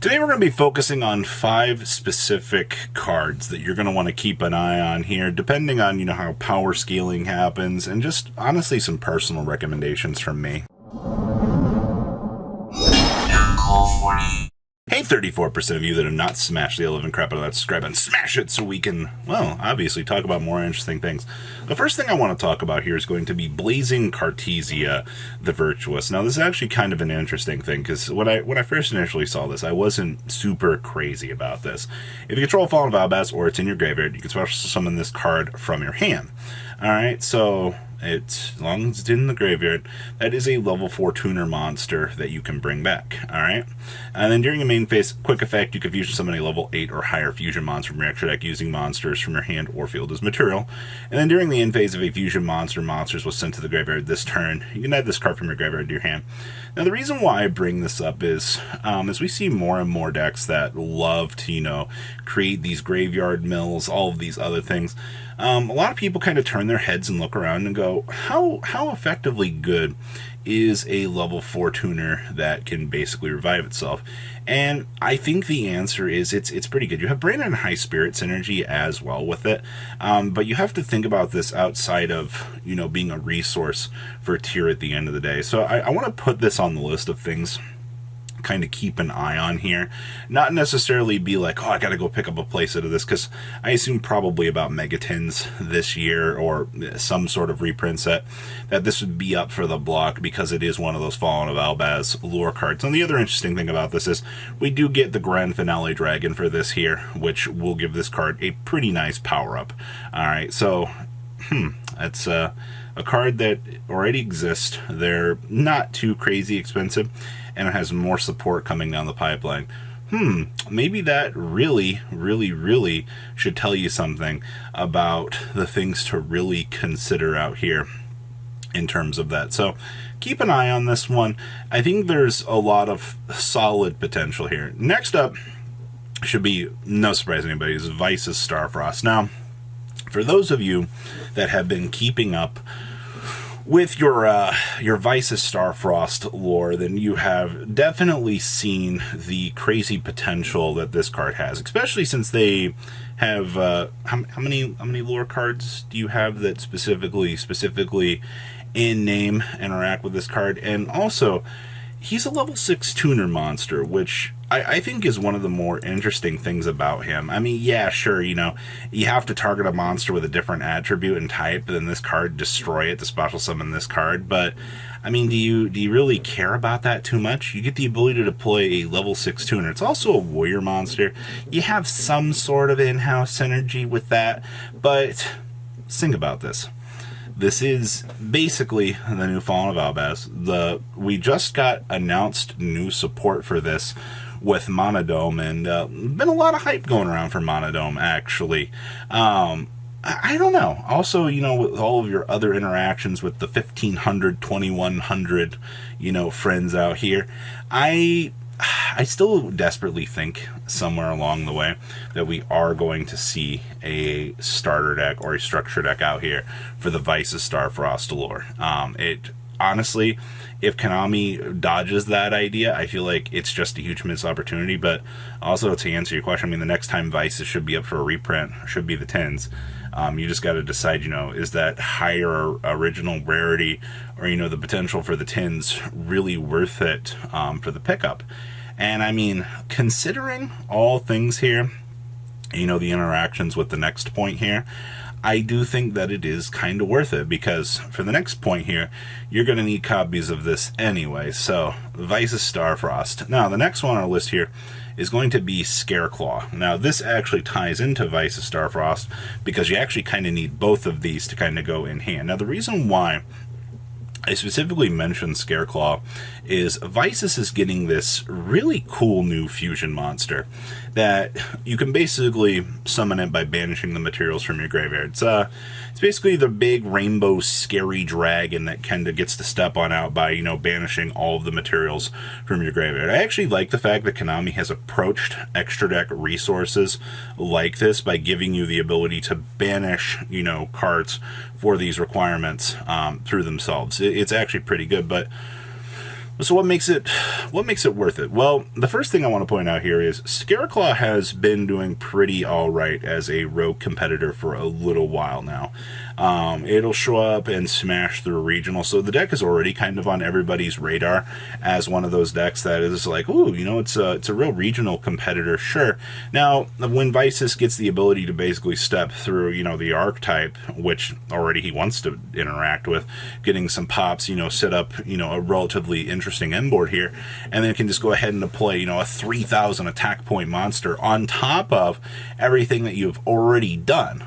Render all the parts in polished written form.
Today we're going to be focusing on 5 specific cards that you're going to want to keep an eye on here, depending on, how power scaling happens, and just honestly some personal recommendations from me. Hey, 34% of you that have not smashed the living crap out of that subscribe button, smash it so we can, well, obviously talk about more interesting things. The first thing I want to talk about here is going to be Blazing Cartesia, the Virtuous. Now, this is actually kind of an interesting thing, because when I first initially saw this, I wasn't super crazy about this. If you control Fallen Valbaz or it's in your graveyard, you can special summon this card from your hand. Alright, so as long as it's in the graveyard, that is a level 4 tuner monster that you can bring back. Alright? And then during the main phase, quick effect, you can fusion summon a level 8 or higher fusion monster from your extra deck using monsters from your hand or field as material. And then during the end phase, if a fusion monsters was sent to the graveyard this turn, you can add this card from your graveyard to your hand. Now, the reason why I bring this up is, as we see more and more decks that love to, create these graveyard mills, all of these other things, a lot of people kind of turn their heads and look around and go, how effectively good is a level 4 tuner that can basically revive itself? And I think the answer is it's pretty good. You have Brain and High Spirit synergy as well with it, but you have to think about this outside of, being a resource for a tier at the end of the day. So I want to put this on the list of things kind of keep an eye on here, not necessarily be like, oh, I gotta go pick up a playset of this, because I assume probably about Megatins this year or some sort of reprint set that this would be up for the block, because it is one of those Fallen of Albaz lore cards. And the other interesting thing about this is we do get the Grand Finale Dragon for this here, which will give this card a pretty nice power up. Alright, so that's a card that already exists. They're not too crazy expensive, and it has more support coming down the pipeline. Maybe that really should tell you something about the things to really consider out here in terms of that. So keep an eye on this one. I think there's a lot of solid potential here. Next up, should be no surprise to anybody, is Vice's Starfrost. Now, for those of you that have been keeping up with your Vice's Starfrost lore, then you have definitely seen the crazy potential that this card has, especially since they have how many lore cards do you have that specifically in name interact with this card? And also, he's a level 6 tuner monster, which I think is one of the more interesting things about him. I mean, yeah, sure, you have to target a monster with a different attribute and type, and then this card destroy it to special summon this card, but I mean, do you really care about that too much? You get the ability to deploy a level 6 tuner. It's also a warrior monster. You have some sort of in-house synergy with that, but think about this. This is basically the new Fallen of Albaz. We just got announced new support for this with Monodome, and been a lot of hype going around for Monodome, actually. I don't know. Also, with all of your other interactions with the 1,500, 2,100, friends out here, I still desperately think somewhere along the way that we are going to see a starter deck or a structure deck out here for the Vice's Starfrost lore. Honestly, if Konami dodges that idea, I feel like it's just a huge missed opportunity. But also, to answer your question, I mean, the next time Vices should be up for a reprint should be the 10s. You just got to decide, is that higher original rarity or, the potential for the 10s really worth it for the pickup? And I mean, considering all things here, the interactions with the next point here, I do think that it is kind of worth it, because for the next point here, you're going to need copies of this anyway. So, Vice's Starfrost. Now, the next one on our list here is going to be Scarecrow. Now, this actually ties into Vice's Starfrost, because you actually kind of need both of these to kind of go in hand. Now, the reason why I specifically mentioned Scarecrow is Vices is getting this really cool new fusion monster that you can basically summon it by banishing the materials from your graveyard. It's basically the big rainbow scary dragon that kind of gets to step on out by, banishing all of the materials from your graveyard. I actually like the fact that Konami has approached extra deck resources like this by giving you the ability to banish, cards for these requirements through themselves. It's actually pretty good, but So what makes it worth it? Well, the first thing I want to point out here is Scarecrow has been doing pretty all right as a rogue competitor for a little while now. It'll show up and smash through regional, so the deck is already kind of on everybody's radar as one of those decks that is like, ooh, you know, it's a real regional competitor, sure. Now, when Virtuous gets the ability to basically step through, you know, the archetype, which already he wants to interact with, getting some pops, you know, set up, you know, a relatively interesting end board here, and then can just go ahead and deploy, you know, a 3,000 attack point monster on top of everything that you've already done.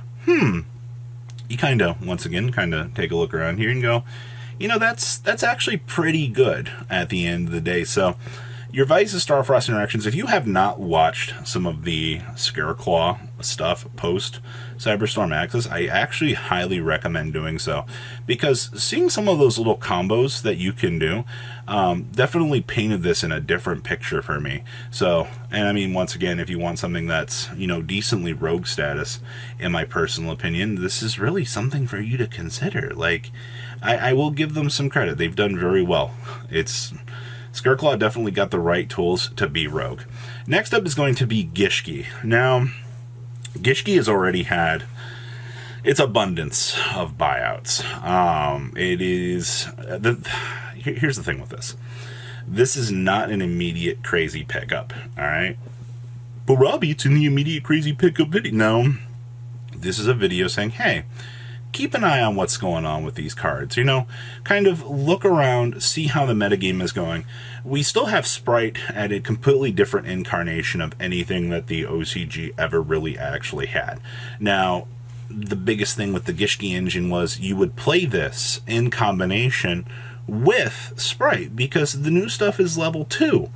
You kind of, once again, kind of take a look around here and go, you know, that's actually pretty good at the end of the day. So your Virtuous Starfrost interactions, if you have not watched some of the Scarecrow stuff post Cyberstorm Access, I actually highly recommend doing so, because seeing some of those little combos that you can do definitely painted this in a different picture for me. So, and I mean, once again, if you want something that's, you know, decently rogue status, in my personal opinion, this is really something for you to consider. Like, I will give them some credit. They've done very well. Scarecrow definitely got the right tools to be rogue. Next up is going to be Gishki. Now, Gishki has already had its abundance of buyouts. Here's the thing with this. This is not an immediate crazy pickup, all right? But Robbie, it's in the immediate crazy pickup video. No, this is a video saying, hey, keep an eye on what's going on with these cards. You know, kind of look around, see how the metagame is going. We still have Sprite at a completely different incarnation of anything that the OCG ever really actually had. Now, the biggest thing with the Gishki engine was you would play this in combination with Sprite, because the new stuff is level 2.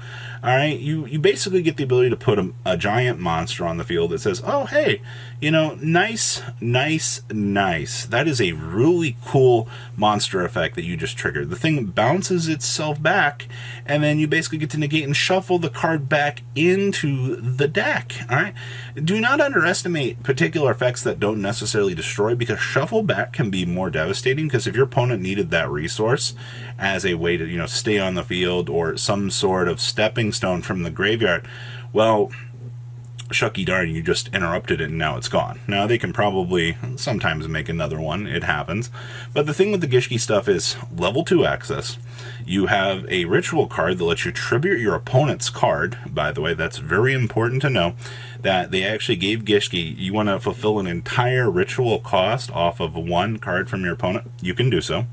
All right, you basically get the ability to put a giant monster on the field that says, oh, hey, you know, nice. That is a really cool monster effect that you just triggered. The thing bounces itself back, and then you basically get to negate and shuffle the card back into the deck. All right, do not underestimate particular effects that don't necessarily destroy, because shuffle back can be more devastating, because if your opponent needed that resource as a way to, you know, stay on the field or some sort of stepping stone from the graveyard, well, shucky darn, you just interrupted it and now it's gone. Now, they can probably sometimes make another one. It happens. But the thing with the Gishki stuff is level 2 access. You have a ritual card that lets you tribute your opponent's card. By the way, that's very important to know, that they actually gave Gishki, you want to fulfill an entire ritual cost off of one card from your opponent, you can do so.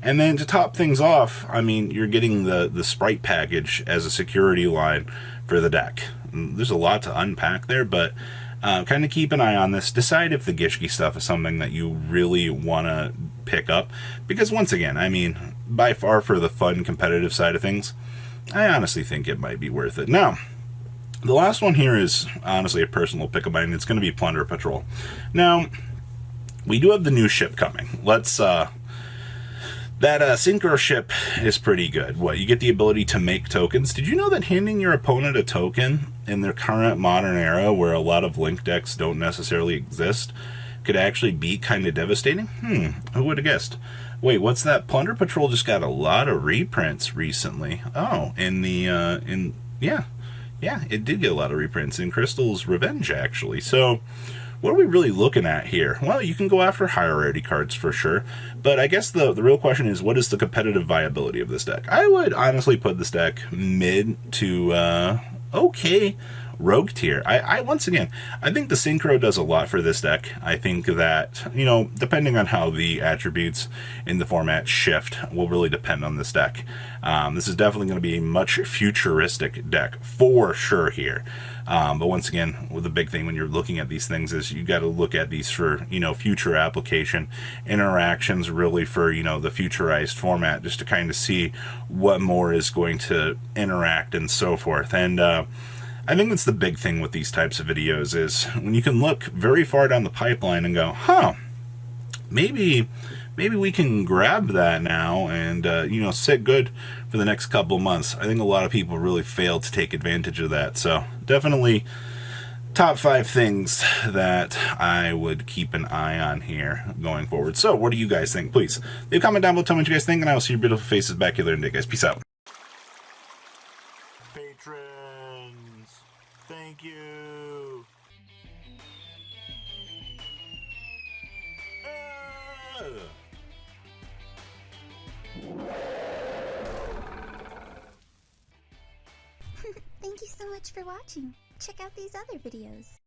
And then to top things off, I mean, you're getting the Sprite package as a security line for the deck. There's a lot to unpack there, but kind of keep an eye on this. Decide if the Gishki stuff is something that you really want to pick up. Because once again, I mean, by far for the fun competitive side of things, I honestly think it might be worth it. Now, the last one here is honestly a personal pick of mine. It's going to be Plunder Patrol. Now, we do have the new ship coming. That Synchro ship is pretty good. What, you get the ability to make tokens. Did you know that handing your opponent a token in their current modern era, where a lot of Link decks don't necessarily exist, could actually be kind of devastating? Who would have guessed? Wait, what's that? Plunder Patrol just got a lot of reprints recently. Oh, yeah, it did get a lot of reprints in Crystal's Revenge, actually. So, what are we really looking at here? Well, you can go after higher rarity cards for sure, but I guess the real question is, what is the competitive viability of this deck? I would honestly put this deck mid to okay rogue tier. I once again, I think the Synchro does a lot for this deck. I think that, you know, depending on how the attributes in the format shift will really depend on this deck. This is definitely going to be a much futuristic deck for sure here. But once again, the big thing when you're looking at these things is you got to look at these for, you know, future application interactions, really for, you know, the futurized format, just to kind of see what more is going to interact and so forth. And I think that's the big thing with these types of videos, is when you can look very far down the pipeline and go, huh, maybe we can grab that now and, you know, sit good for the next couple of months. I think a lot of people really fail to take advantage of that. So definitely top 5 things that I would keep an eye on here going forward. So what do you guys think? Please leave a comment down below, tell me what you guys think, and I will see your beautiful faces back here later today, guys. Peace out. Thank you! Thank you so much for watching. Check out these other videos.